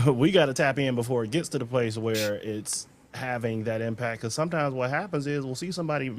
We got to tap in before it gets to the place where it's having that impact. Because sometimes what happens is we'll see somebody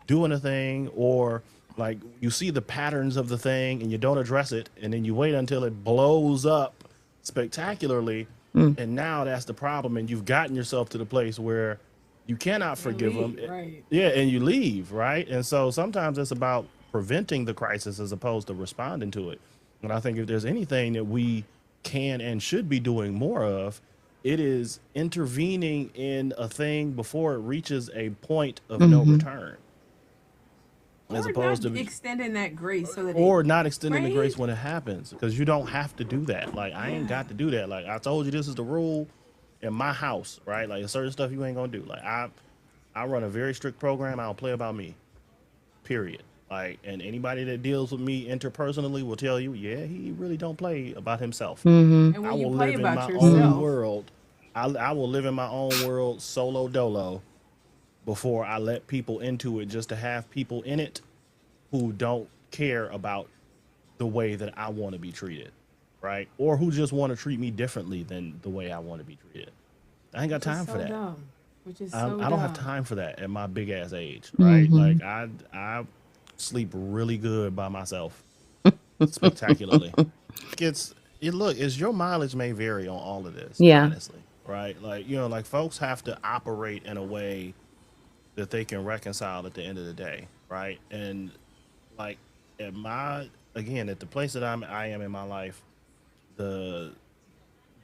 doing a thing, or like you see the patterns of the thing and you don't address it, and then you wait until it blows up spectacularly, and now that's the problem, and you've gotten yourself to the place where you cannot forgive them. Right. Yeah, and you leave, right? And so sometimes it's about preventing the crisis as opposed to responding to it. And I think if there's anything that we can and should be doing more of, it is intervening in a thing before it reaches a point of no return. As Or opposed not to extending that grace so that or not extending the grace right? when it happens, because you don't have to do that. Like I ain't got to do that. Like I told you, this is the rule in my house, right? Like certain stuff you ain't gonna do. Like I run a very strict program. I don't play about me, period. Like, and anybody that deals with me interpersonally will tell you, yeah, he really don't play about himself. And I when you will play live in about my own yourself, world. I will live in my own world solo dolo before I let people into it, just to have people in it who don't care about the way that I want to be treated, right? Or who just want to treat me differently than the way I want to be treated. I ain't got which is time for so that. dumb. Which is I, so I don't have dumb. time for that at my big ass age, right? Like I sleep really good by myself, spectacularly. It's your mileage may vary on all of this, Yeah. honestly, right? Like like folks have to operate in a way that they can reconcile at the end of the day, right? And like at my again at the place that I am in my life, the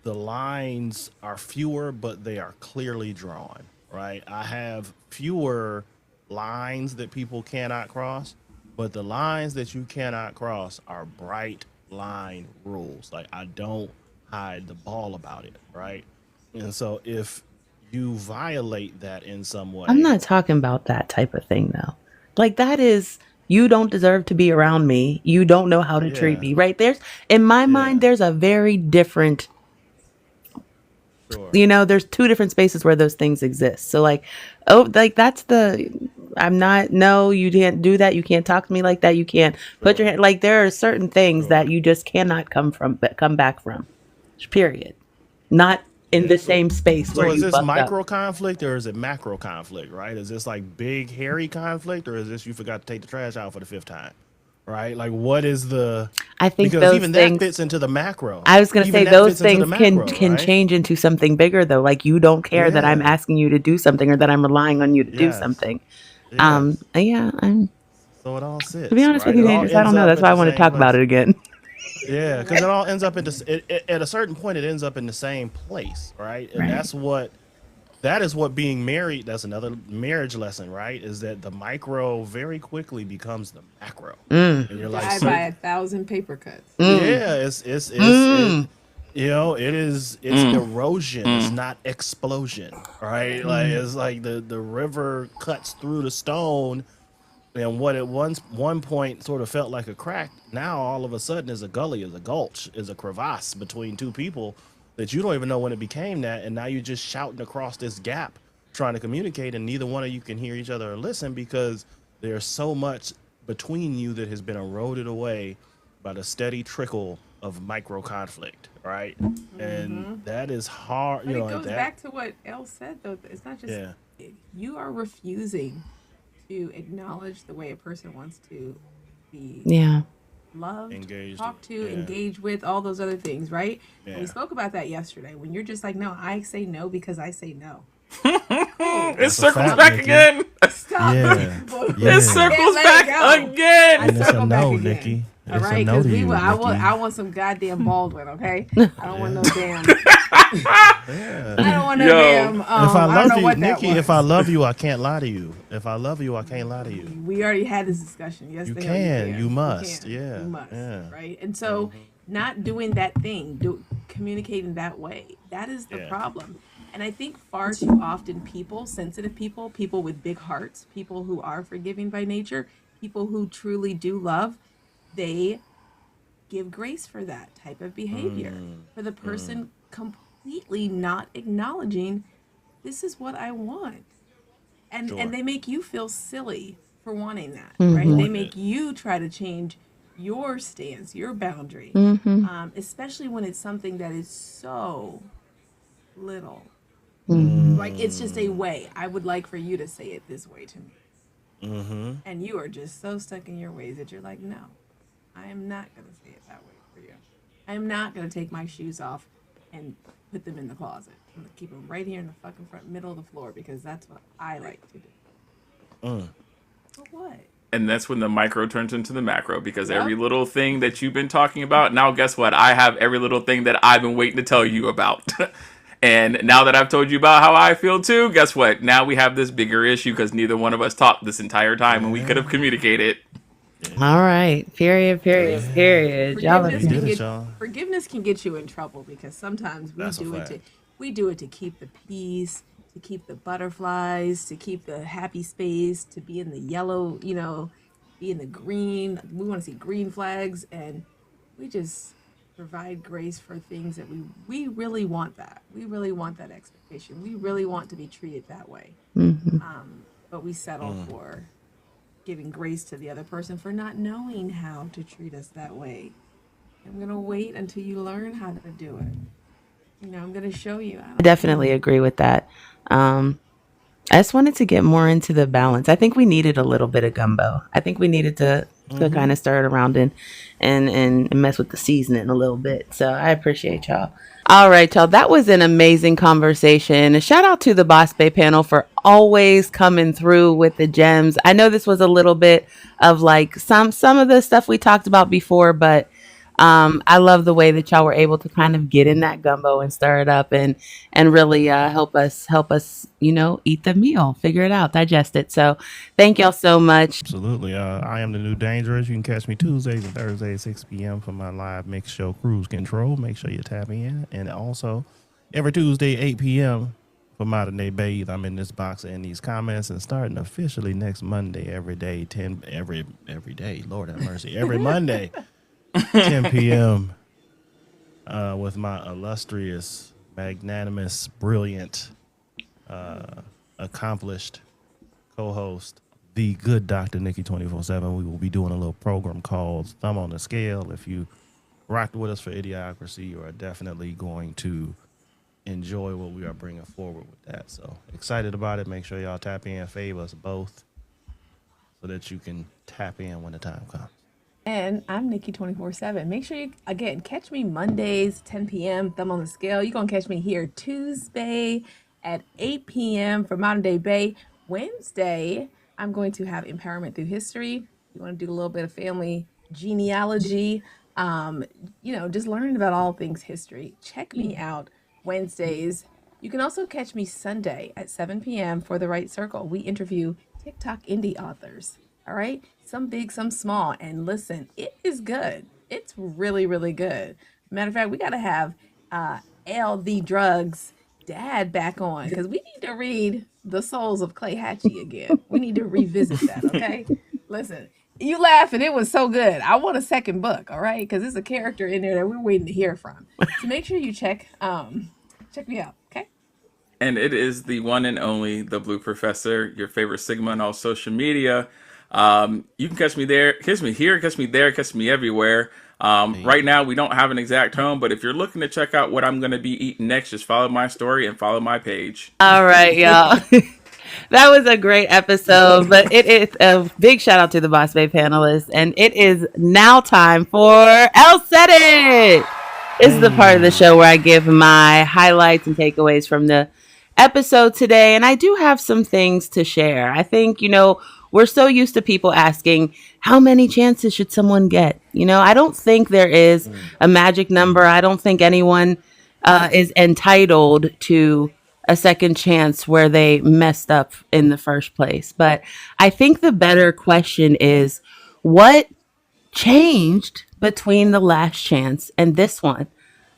the lines are fewer, but they are clearly drawn, right? I have fewer lines that people cannot cross, but the lines that you cannot cross are bright line rules. Like I don't hide the ball about it, right? And so if you violate that in some I'm way, not talking about that type of thing though. Like that is you don't deserve to be around me. You don't know how to treat yeah, me. Right? There's in my mind yeah, there's a very different, sure, you know, there's two different spaces where those things exist. So like, oh, like that's the I'm not, no, you can't do that. You can't talk to me like that. You can't put your sure, hand, like there are certain things sure. that you just cannot come back from. Period. Not in Yeah. the same space where So is you this fucked up. micro conflict or is it macro conflict, right? Is this like big hairy conflict or is this you forgot to take the trash out for the fifth time? Right? Like what is the I think because those even that things fits into the macro. I was going to Even say that those fits into the things can macro, can right? change into something bigger though. Like you don't care that I'm Yeah. asking you to do something or that I'm relying on you to do Yes. something. Yes. Yeah, I'm So it all to be sits, honest with right? you, It all Dangerous, I ends don't know. up That's at why I the want to same talk about place. it again. Yeah, because it all ends up at a certain point. It ends up in the same place, right? And Right. that is what being married. That's another marriage lesson, right? Is that the micro very quickly becomes the macro, and you're like, Die so by 1,000 paper cuts. yeah, it's Mm, erosion. It's mm. not explosion, right? Right. Like it's like the river cuts through the stone, and what at one point sort of felt like a crack, now all of a sudden is a gully, is a gulch, is a crevasse between two people that you don't even know when it became that, and now you're just shouting across this gap trying to communicate, and neither one of you can hear each other or listen because there's so much between you that has been eroded away by the steady trickle of micro conflict, right? And Hmm. that is hard, But it like goes that. back to what Elle said, though. It's not just Yeah, you are refusing to acknowledge the way a person wants to be Yeah. loved, engaged. talked to, Yeah, engaged with, all those other things, right? And we yeah. spoke about that yesterday. When you're just like, no, I say no because I say no. Cool. It That's a circles fact, Stop. back Nikki. again. Stop Yeah, being bullshit. It yeah. I can't circles let it back go. I again. And it's a circle back no, again. Nikki. All It's a right, no because to we you, will. Nikki. I want some goddamn Baldwin. Okay, I don't want no Yeah, damn. yeah. I don't want no Yo, damn. If I I don't love know you, what that Nikki, if I was. love you, I can't lie to you. If I love you, I can't lie to you. We already had this discussion. Yes, You the hell you can, can. you You must. can. Yeah, You must. yeah, Right. And so, not doing that thing, communicating that way, that is the yeah. problem. And I think far too often people, sensitive people, people with big hearts, people who are forgiving by nature, people who truly do love, they give grace for that type of behavior. For the person completely not acknowledging this is what I want. And Sure. they make you feel silly for wanting that, For right? They wanting it. make you try to change your stance, your boundary, especially when it's something that is so little. Like it's just a way. I would like for you to say it this way to me. And you are just so stuck in your ways that you're like, no, I am not going to say it that way for you. I am not going to take my shoes off and put them in the closet. I'm going to keep them right here in the fucking front middle of the floor because that's what I like to do. For what? and that's when the micro turns into the macro because Yep. every little thing that you've been talking about, now guess what? I have every little thing that I've been waiting to tell you about. And now that I've told you about how I feel too, guess what? Now we have this bigger issue because neither one of us talked this entire time and we could have Yeah, communicated. All right. Period. Period. yeah. Period. Y'all We did it, y'all. Forgiveness can get you in trouble because sometimes That's a fact. we do it to keep the peace, to keep the butterflies, to keep the happy space, to be in the yellow, be in the green. We want to see green flags, and we just provide grace for things that we really want that. We really want that expectation. We really want to be treated that way. But we settle for giving grace to the other person for not knowing how to treat us that way. I'm gonna wait until you learn how to do it. I'm gonna show you. I definitely agree with that. Um, I just wanted to get more into the balance. I think we needed a little bit of gumbo. I think we needed to kind of stir it around and mess with the seasoning a little bit. So I appreciate y'all. All right, y'all. That was an amazing conversation. A shout out to the Boss Bay panel for always coming through with the gems. I know this was a little bit of like some of the stuff we talked about before, but I love the way that y'all were able to kind of get in that gumbo and stir it up and really help us eat the meal, figure it out, digest it. So thank y'all so much. Absolutely. I am the new Dangerous. You can catch me Tuesdays and Thursdays, 6 p.m. for my live mix show, Cruise Control. Make sure you tap in. And also, every Tuesday, 8 p.m. for Modern Day Bae. I'm in this box and these comments, and starting officially next Monday, every day, every day. Lord have mercy. Every Monday, 10 p.m. With my illustrious, magnanimous, brilliant, accomplished co-host, the good Dr. Nikki 24/7. We will be doing a little program called Thumb on the Scale. If you rocked with us for Idiocracy, you are definitely going to enjoy what we are bringing forward with that. So excited about it. Make sure y'all tap in, favor us both, so that you can tap in when the time comes. And I'm Nikki 24/7. Make sure you, again, catch me Mondays, 10 p.m., Thumb on the Scale. You're going to catch me here Tuesday at 8 p.m. for Modern Day Bae. Wednesday, I'm going to have Empowerment Through History. You want to do a little bit of family genealogy, just learning about all things history. Check me out Wednesdays. You can also catch me Sunday at 7 p.m. for The Right Circle. We interview TikTok indie authors. All right, some big, some small, and listen, it is good. It's really, really good. Matter of fact, we got to have L the Drugs dad back on, because we need to read The Souls of Clay Hatchie again. We need to revisit that. Okay, listen, you laughing? It was so good. I want a second book. All right, because there's a character in there that we're waiting to hear from. So make sure you check me out. Okay. And it is the one and only, the Blue Professor, your favorite Sigma on all social media. You can catch me there, catch me here, catch me there, catch me everywhere. Right now, we don't have an exact home, but if you're looking to check out what I'm going to be eating next, just follow my story and follow my page. All right, y'all. That was a great episode, but it is a big shout out to the Boss Bae panelists, and it is now time for El Said It. This is the part of the show where I give my highlights and takeaways from the episode today, and I do have some things to share. I think, we're so used to people asking, how many chances should someone get? I don't think there is a magic number. I don't think anyone is entitled to a second chance where they messed up in the first place. But I think the better question is, what changed between the last chance and this one?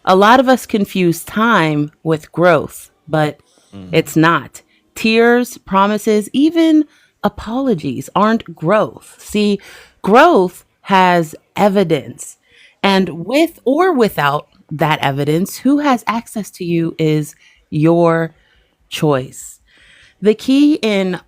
A lot of us confuse time with growth, but it's not. Tears, promises, even apologies aren't growth. See, growth has evidence. And with or without that evidence, who has access to you is your choice. The key in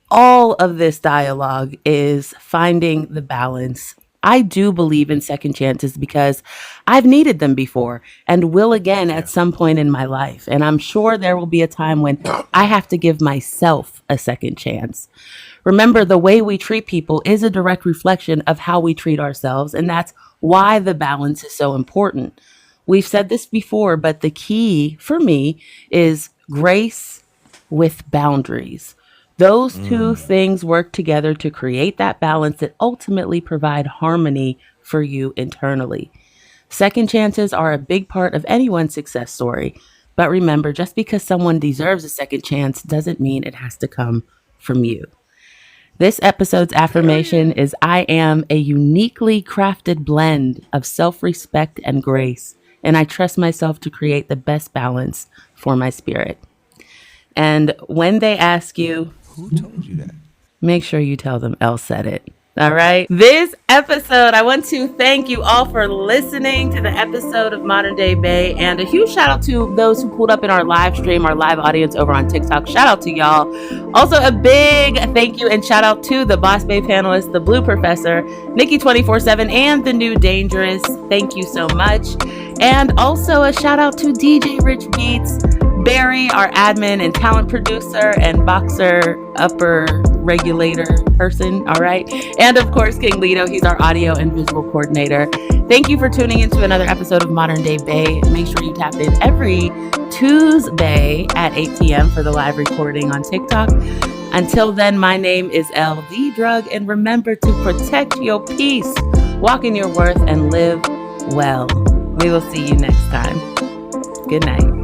all of this dialogue is finding the balance. I do believe in second chances because I've needed them before and will again at some point in my life. And I'm sure there will be a time when I have to give myself a second chance. Remember, the way we treat people is a direct reflection of how we treat ourselves. And that's why the balance is so important. We've said this before, but the key for me is grace with boundaries. Those two things work together to create that balance that ultimately provide harmony for you internally. Second chances are a big part of anyone's success story. But remember, just because someone deserves a second chance doesn't mean it has to come from you. This episode's affirmation is, I am a uniquely crafted blend of self-respect and grace, and I trust myself to create the best balance for my spirit. And when they ask you, who told you that? Make sure you tell them Elle said it. All right. This episode, I want to thank you all for listening to the episode of Modern Day Bae, and a huge shout out to those who pulled up in our live stream, our live audience over on TikTok. Shout out to y'all. Also, a big thank you and shout out to the Boss Bae panelists, the Blue Professor, Nikki 24/7, and the New Dangerous. Thank you so much. And also a shout out to DJ Rich Beats, Barry, our admin and talent producer and boxer upper regulator person. All right. And of course, King Lido, he's our audio and visual coordinator. Thank you for tuning into another episode of Modern Day Bae. Make sure you tap in every Tuesday at 8 p.m. for the live recording on TikTok. Until then, my name is L the Drug, and remember to protect your peace, walk in your worth, and live Well, we will see you next time. Good night.